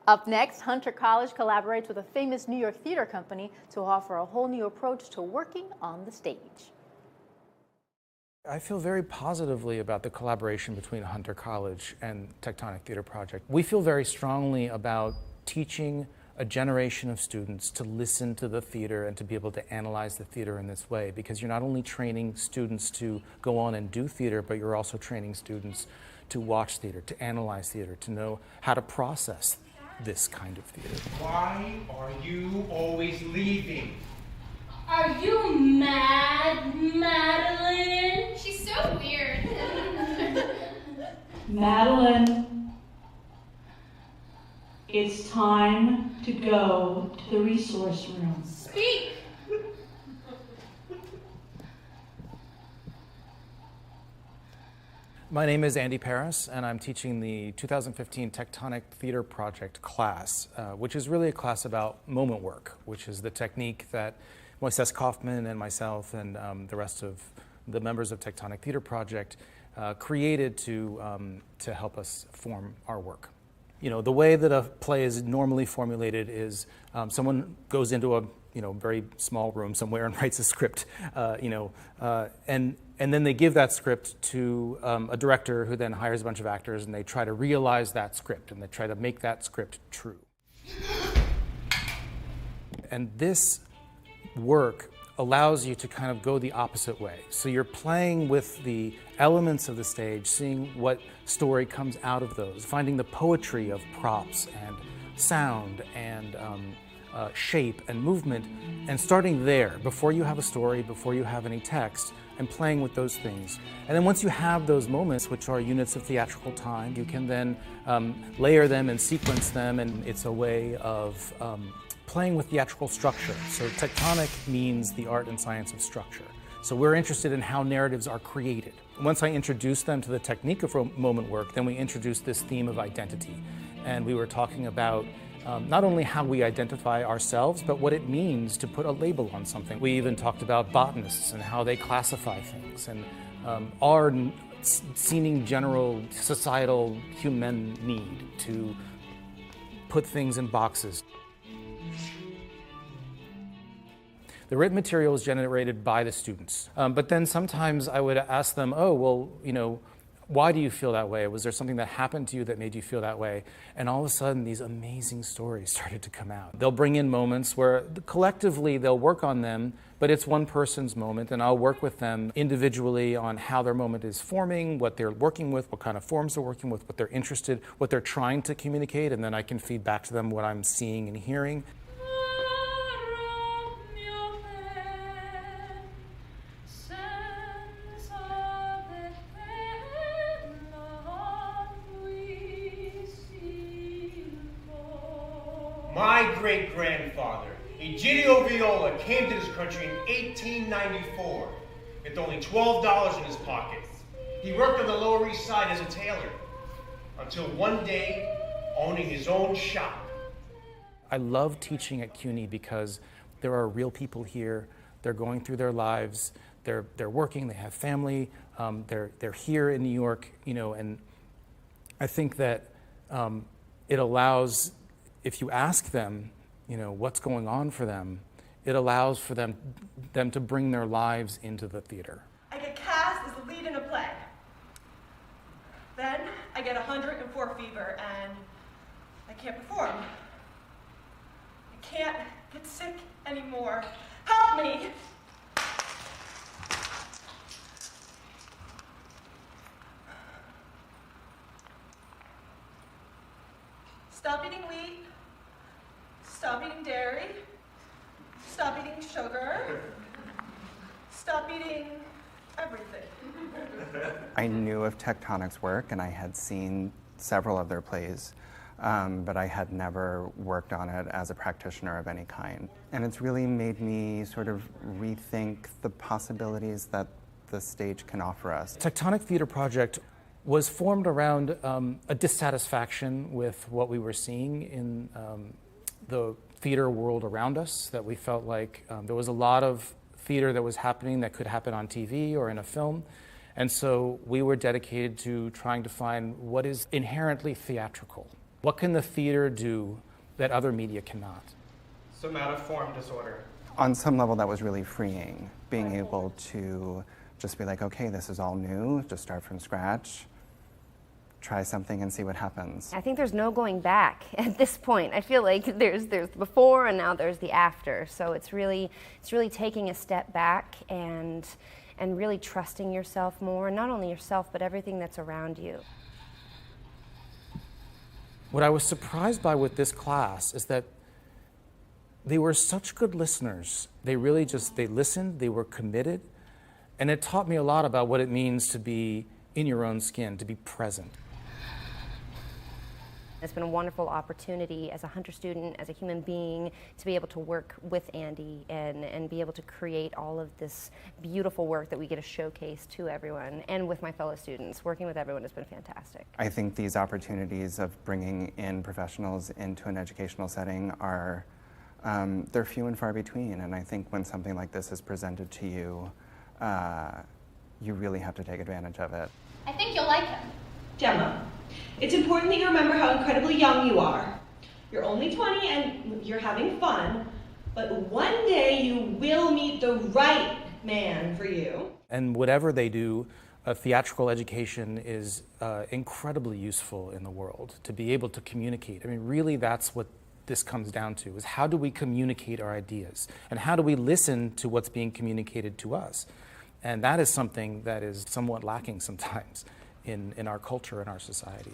Up next, Hunter College collaborates with a famous New York theater company to offer a whole new approach to working on the stage. I feel very positively about the collaboration between Hunter College and Tectonic Theater Project. We feel very strongly about teaching a generation of students to listen to the theater and to be able to analyze the theater in this way, because you're not only training students to go on and do theater, but you're also training students to watch theater, to analyze theater, to know how to process this kind of theater. Why are you always leaving? Are you mad, Madeline? She's so weird. Madeline, it's time to go to the resource room. Speak! My name is Andy Paris, and I'm teaching the 2015 Tectonic Theater Project class, which is really a class about moment work, which is the technique that Moises Kaufman and myself and the rest of the members of Tectonic Theater Project created to help us form our work. You know, the way that a play is normally formulated is someone goes into a very small room somewhere and writes a script, and then they give that script to a director who then hires a bunch of actors, and they try to realize that script, and they try to make that script true. And this work allows you to kind of go the opposite way. So you're playing with the elements of the stage, seeing what story comes out of those, finding the poetry of props and sound and shape and movement, and starting there, before you have a story, before you have any text, and playing with those things. And then once you have those moments, which are units of theatrical time, you can then layer them and sequence them, and it's a way of playing with theatrical structure. So Tectonic means the art and science of structure. So we're interested in how narratives are created. Once I introduced them to the technique of moment work, then we introduced this theme of identity. And we were talking about not only how we identify ourselves, but what it means to put a label on something. We even talked about botanists and how they classify things, and our seeming general societal human need to put things in boxes. The written material is generated by the students, but then sometimes I would ask them, oh, well, why do you feel that way? Was there something that happened to you that made you feel that way? And all of a sudden, these amazing stories started to come out. They'll bring in moments where collectively they'll work on them, but it's one person's moment, and I'll work with them individually on how their moment is forming, what they're working with, what kind of forms they're working with, what they're interested, what they're trying to communicate, and then I can feed back to them what I'm seeing and hearing. My great-grandfather, Egidio Viola, came to this country in 1894 with only $12 in his pocket. He worked on the Lower East Side as a tailor until one day owning his own shop. I love teaching at CUNY because there are real people here. They're going through their lives. They're working. They have family. They're here in New York, and I think that it allows, if you ask them, what's going on for them, it allows for them to bring their lives into the theater. I get cast as the lead in a play. Then I get 104 fever and I can't perform. I can't get sick anymore. Help me! Stop eating wheat. Stop eating dairy. Stop eating sugar. Stop eating everything. I knew of Tectonic's work, and I had seen several of their plays, but I had never worked on it as a practitioner of any kind. And it's really made me sort of rethink the possibilities that the stage can offer us. Tectonic Theater Project was formed around a dissatisfaction with what we were seeing in the theater world around us, that we felt like there was a lot of theater that was happening that could happen on TV or in a film. And so we were dedicated to trying to find what is inherently theatrical. What can the theater do that other media cannot? Somatoform disorder. On some level, that was really freeing, being able to just be like, okay, this is all new, just start from scratch, try something and see what happens. I think there's no going back at this point. I feel like there's the before and now there's the after. So it's really taking a step back and really trusting yourself more, and not only yourself, but everything that's around you. What I was surprised by with this class is that they were such good listeners. They really they listened, they were committed, and it taught me a lot about what it means to be in your own skin, to be present. It's been a wonderful opportunity as a Hunter student, as a human being, to be able to work with Andy and be able to create all of this beautiful work that we get to showcase to everyone, and with my fellow students. Working with everyone has been fantastic. I think these opportunities of bringing in professionals into an educational setting are, they're few and far between, and I think when something like this is presented to you, you really have to take advantage of it. I think you'll like him. Gemma, it's important that you remember how incredibly young you are. You're only 20 and you're having fun, but one day you will meet the right man for you. And whatever they do, a theatrical education is incredibly useful in the world, to be able to communicate. I mean, really that's what this comes down to, is how do we communicate our ideas? And how do we listen to what's being communicated to us? And that is something that is somewhat lacking sometimes in our culture and our society.